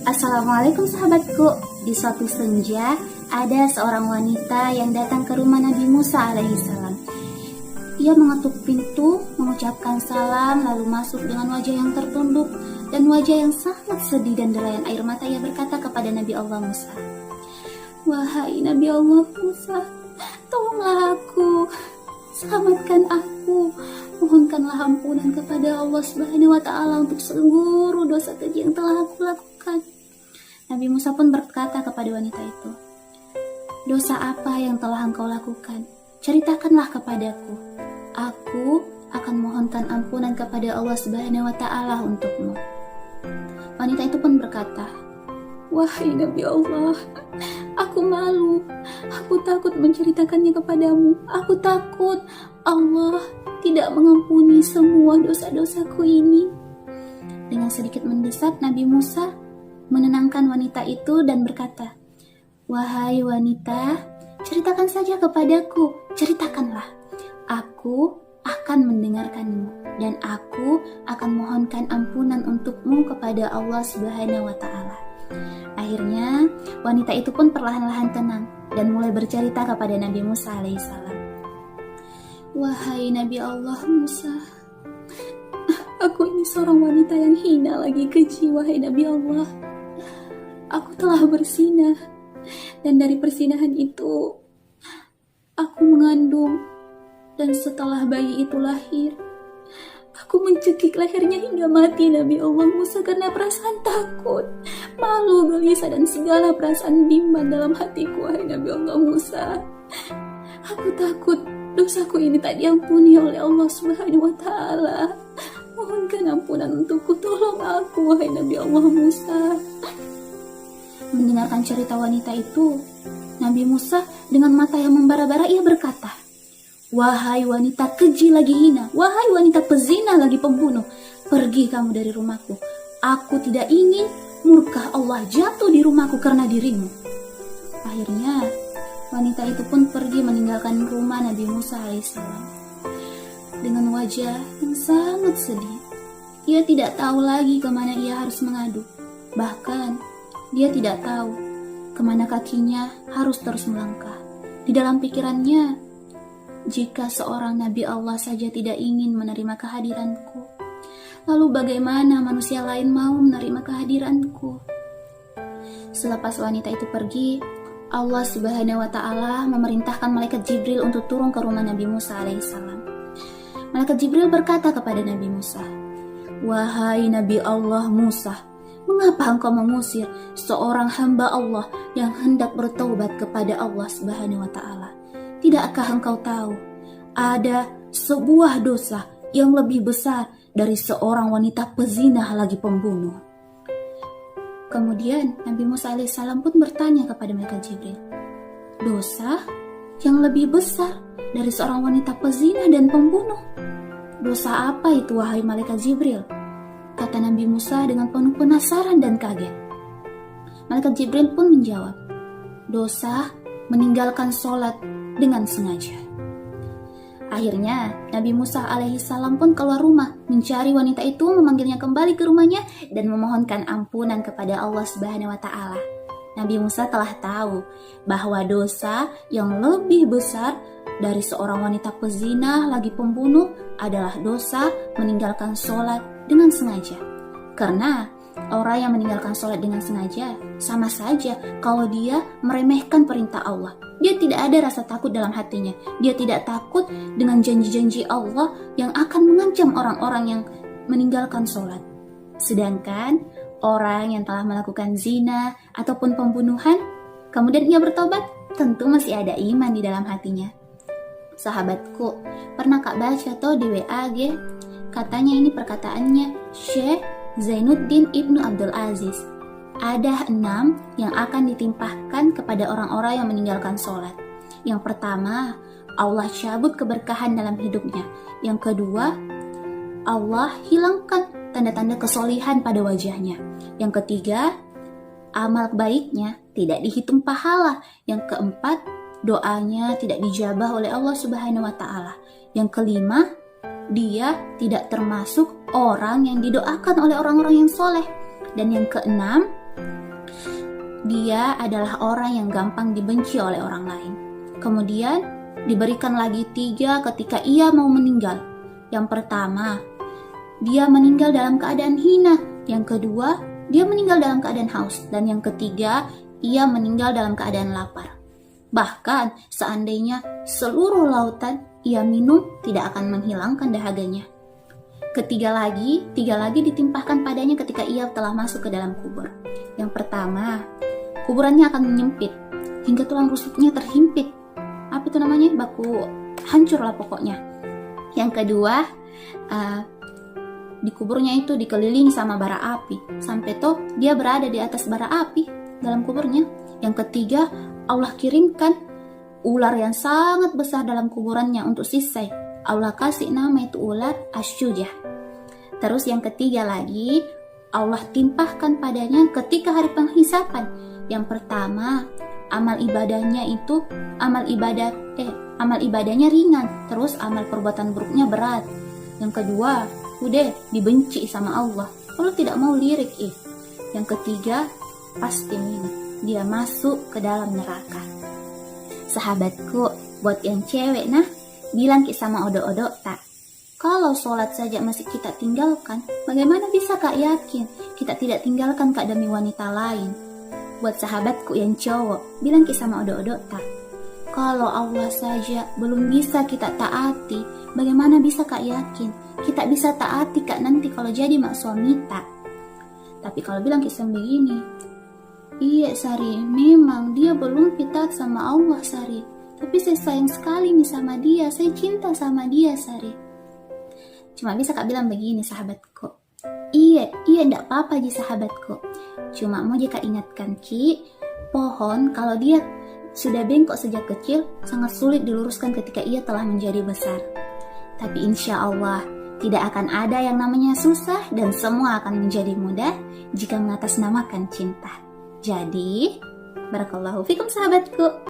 Assalamualaikum sahabatku. Di suatu senja, ada seorang wanita yang datang ke rumah Nabi Musa alaihissalam. Ia mengetuk pintu, mengucapkan salam, lalu masuk dengan wajah yang tertunduk dan wajah yang sangat sedih dan derayan air mata. Ia berkata kepada Nabi Allah Musa, "Wahai Nabi Allah Musa, tolonglah aku, selamatkan aku. Mohonkanlah ampunan kepada Allah Subhanahu wa Ta'ala untuk seluruh dosa keji yang telah aku lakukan." Nabi Musa pun berkata kepada wanita itu, "Dosa apa yang telah engkau lakukan? Ceritakanlah kepadaku. Aku akan mohonkan ampunan kepada Allah Subhanahu wa Ta'ala untukmu." Wanita itu pun berkata, "Wahai Nabi Allah, aku malu. Aku takut menceritakannya kepadamu. Aku takut Allah tidak mengampuni semua dosa-dosaku ini." Dengan sedikit mendesak, Nabi Musa menenangkan wanita itu dan berkata, "Wahai wanita, ceritakan saja kepadaku, ceritakanlah. Aku akan mendengarkanmu dan aku akan mohonkan ampunan untukmu kepada Allah Subhanahu wa Ta'ala." Akhirnya, wanita itu pun perlahan-lahan tenang dan mulai bercerita kepada Nabi Musa alaihissalam. "Wahai Nabi Allah Musa, aku ini seorang wanita yang hina lagi keji, wahai Nabi Allah. Aku telah berzinah, dan dari perzinahan itu aku mengandung, dan setelah bayi itu lahir, aku mencekik lehernya hingga mati, Nabi Allah Musa, karena perasaan takut, malu, gelisah, dan segala perasaan bimbang dalam hatiku, wahai Nabi Allah Musa. Aku takut dosaku ini tak diampuni oleh Allah Subhanahu wa Ta'ala. Mohonkan ampunan untukku, tolong aku, wahai Nabi Allah Musa." Mendengarkan cerita wanita itu, Nabi Musa dengan mata yang membara-bara ia berkata, "Wahai wanita keji lagi hina, wahai wanita pezina lagi pembunuh, pergi kamu dari rumahku. Aku tidak ingin murka Allah jatuh di rumahku karena dirimu." Akhirnya, wanita itu pun pergi meninggalkan rumah Nabi Musa alaihissalam dengan wajah yang sangat sedih. Ia tidak tahu lagi kemana ia harus mengadu. Bahkan, dia tidak tahu kemana kakinya harus terus melangkah. Di dalam pikirannya, jika seorang Nabi Allah saja tidak ingin menerima kehadiranku, lalu bagaimana manusia lain mau menerima kehadiranku? Selepas wanita itu pergi, Allah Subhanahu wa Ta'ala memerintahkan malaikat Jibril untuk turun ke rumah Nabi Musa alaihissalam. Malaikat Jibril berkata kepada Nabi Musa, "Wahai Nabi Allah Musa, mengapa engkau mengusir seorang hamba Allah yang hendak bertaubat kepada Allah Subhanahu wa Ta'ala? Tidakkah engkau tahu ada sebuah dosa yang lebih besar dari seorang wanita pezinah lagi pembunuh?" Kemudian Nabi Musa alaihissalam pun bertanya kepada malaikat Jibril, "Dosa yang lebih besar dari seorang wanita pezinah dan pembunuh? Dosa apa itu, wahai malaikat Jibril?" Kata Nabi Musa dengan penuh penasaran dan kaget. Malaikat Jibril pun menjawab, "Dosa meninggalkan sholat dengan sengaja." Akhirnya Nabi Musa alaihissalam pun keluar rumah mencari wanita itu, memanggilnya kembali ke rumahnya dan memohonkan ampunan kepada Allah Subhanahu wa Ta'ala. Nabi Musa telah tahu bahwa dosa yang lebih besar dari seorang wanita pezina lagi pembunuh adalah dosa meninggalkan sholat dengan sengaja. Karena orang yang meninggalkan sholat dengan sengaja sama saja kalau dia meremehkan perintah Allah. Dia tidak ada rasa takut dalam hatinya. Dia tidak takut dengan janji-janji Allah yang akan mengancam orang-orang yang meninggalkan sholat. Sedangkan orang yang telah melakukan zina ataupun pembunuhan, kemudian ia bertobat, tentu masih ada iman di dalam hatinya. Sahabatku, pernah Kak baca toh di WAG? Katanya ini perkataannya Syekh Zainuddin Ibnu Abdul Aziz. Ada 6 yang akan ditimpahkan kepada orang-orang yang meninggalkan sholat. Yang pertama, Allah cabut keberkahan dalam hidupnya. Yang kedua, Allah hilangkan tanda-tanda kesolihan pada wajahnya. Yang ketiga, amal baiknya tidak dihitung pahala. Yang keempat, doanya tidak dijabah oleh Allah Subhanahu wa Ta'ala. Yang kelima, dia tidak termasuk orang yang didoakan oleh orang-orang yang soleh. Dan yang keenam, dia adalah orang yang gampang dibenci oleh orang lain. Kemudian diberikan lagi 3 ketika ia mau meninggal. Yang pertama, dia meninggal dalam keadaan hina. Yang kedua, dia meninggal dalam keadaan haus. Dan yang ketiga, ia meninggal dalam keadaan lapar. Bahkan seandainya seluruh lautan ia minum, tidak akan menghilangkan dahaganya. Tiga lagi ditimpahkan padanya ketika ia telah masuk ke dalam kubur. Yang pertama, kuburannya akan menyempit hingga tulang rusuknya terhimpit. Apa itu namanya? Baku hancur lah pokoknya. Yang kedua, di kuburnya itu dikelilingi sama bara api sampai toh dia berada di atas bara api dalam kuburnya. Yang ketiga, Allah kirimkan ular yang sangat besar dalam kuburannya untuk sisai. Allah kasih nama itu ular Asyujah. Terus yang ketiga lagi, Allah timpahkan padanya ketika hari penghisapan. Yang pertama, amal ibadahnya ringan, terus amal perbuatan buruknya berat. Yang kedua, udah dibenci sama Allah. Allah tidak mau lirik. Yang ketiga, pasti dia masuk ke dalam neraka. Sahabatku, buat yang cewek bilang sama odo-odo tak. Kalau sholat saja masih kita tinggalkan, bagaimana bisa Kak yakin kita tidak tinggalkan Kak demi wanita lain? Buat sahabatku yang cowok, bilang sama odo-odo tak. Kalau Allah saja belum bisa kita taati, bagaimana bisa Kak yakin kita bisa taati Kak nanti kalau jadi mak suami tak? Tapi kalau bilang kisah begini, iya Sari, memang dia belum taat sama Allah Sari, tapi saya sayang sekali sama dia, saya cinta sama dia Sari. Cuma bisa Kak bilang begini sahabatku, iya ndak apa-apa sahabatku. Cuma mau Kak ingatkan pohon kalau dia sudah bengkok sejak kecil sangat sulit diluruskan ketika ia telah menjadi besar. Tapi insya Allah tidak akan ada yang namanya susah dan semua akan menjadi mudah jika mengatasnamakan cinta. Jadi, barakallahu fikum sahabatku.